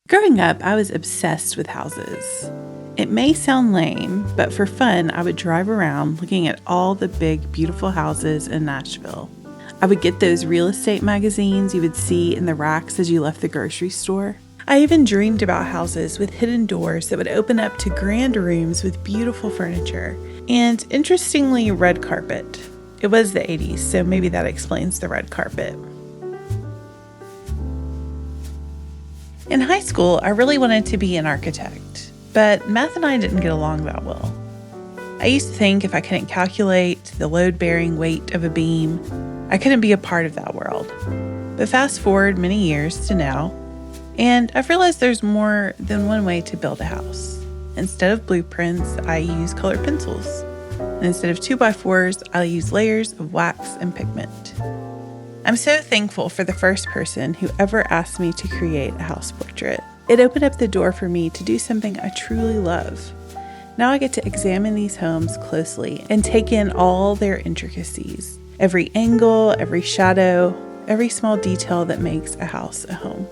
Growing up, I was obsessed with houses. It may sound lame, but for fun, I would drive around looking at all the big, beautiful houses in Nashville. I would get those real estate magazines you would see in the racks as you left the grocery store. I even dreamed about houses with hidden doors that would open up to grand rooms with beautiful furniture and, interestingly, red carpet. It was the 80s, so maybe that explains the red carpet. In high school, I really wanted to be an architect, but math and I didn't get along that well. I used to think if I couldn't calculate the load-bearing weight of a beam, I couldn't be a part of that world. But fast forward many years to now, and I've realized there's more than one way to build a house. Instead of blueprints, I use colored pencils. And instead of 2x4s, I use layers of wax and pigment. I'm so thankful for the first person who ever asked me to create a house portrait. It opened up the door for me to do something I truly love. Now I get to examine these homes closely and take in all their intricacies. Every angle, every shadow, every small detail that makes a house a home.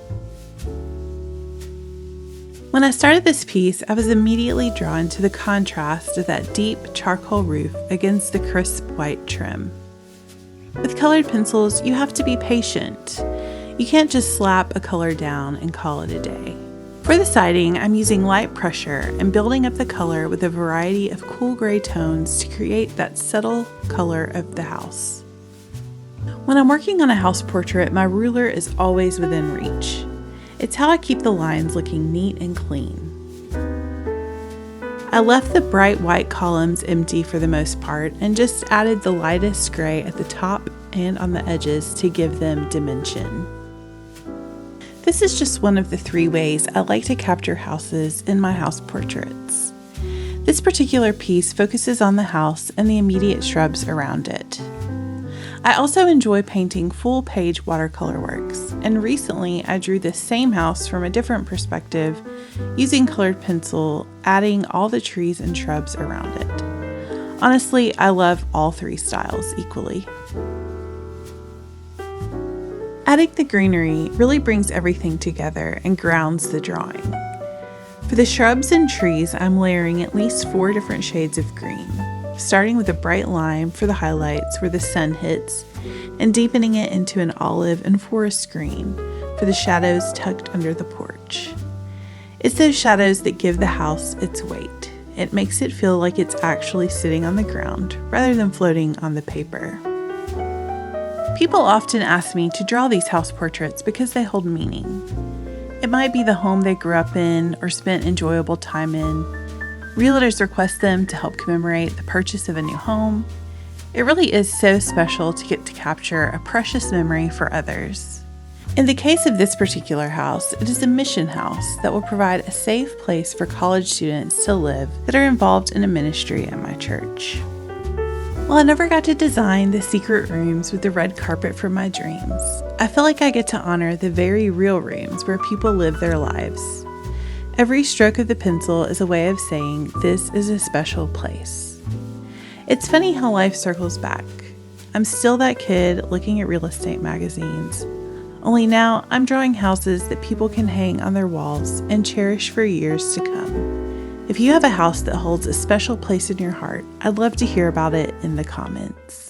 When I started this piece, I was immediately drawn to the contrast of that deep charcoal roof against the crisp white trim. With colored pencils, you have to be patient. You can't just slap a color down and call it a day. For the siding, I'm using light pressure and building up the color with a variety of cool gray tones to create that subtle color of the house. When I'm working on a house portrait, my ruler is always within reach. It's how I keep the lines looking neat and clean. I left the bright white columns empty for the most part and just added the lightest gray at the top and on the edges to give them dimension. This is just one of the 3 ways I like to capture houses in my house portraits. This particular piece focuses on the house and the immediate shrubs around it. I also enjoy painting full-page watercolor works, and recently I drew this same house from a different perspective using colored pencil, adding all the trees and shrubs around it. Honestly, I love all 3 styles equally. Adding the greenery really brings everything together and grounds the drawing. For the shrubs and trees, I'm layering at least 4 different shades of green, starting with a bright lime for the highlights where the sun hits, and deepening it into an olive and forest green for the shadows tucked under the porch. It's those shadows that give the house its weight. It makes it feel like it's actually sitting on the ground rather than floating on the paper. People often ask me to draw these house portraits because they hold meaning. It might be the home they grew up in or spent enjoyable time in. Realtors request them to help commemorate the purchase of a new home. It really is so special to get to capture a precious memory for others. In the case of this particular house, it is a mission house that will provide a safe place for college students to live that are involved in a ministry at my church. While I never got to design the secret rooms with the red carpet from my dreams, I feel like I get to honor the very real rooms where people live their lives. Every stroke of the pencil is a way of saying this is a special place. It's funny how life circles back. I'm still that kid looking at real estate magazines, only now I'm drawing houses that people can hang on their walls and cherish for years to come. If you have a house that holds a special place in your heart, I'd love to hear about it in the comments.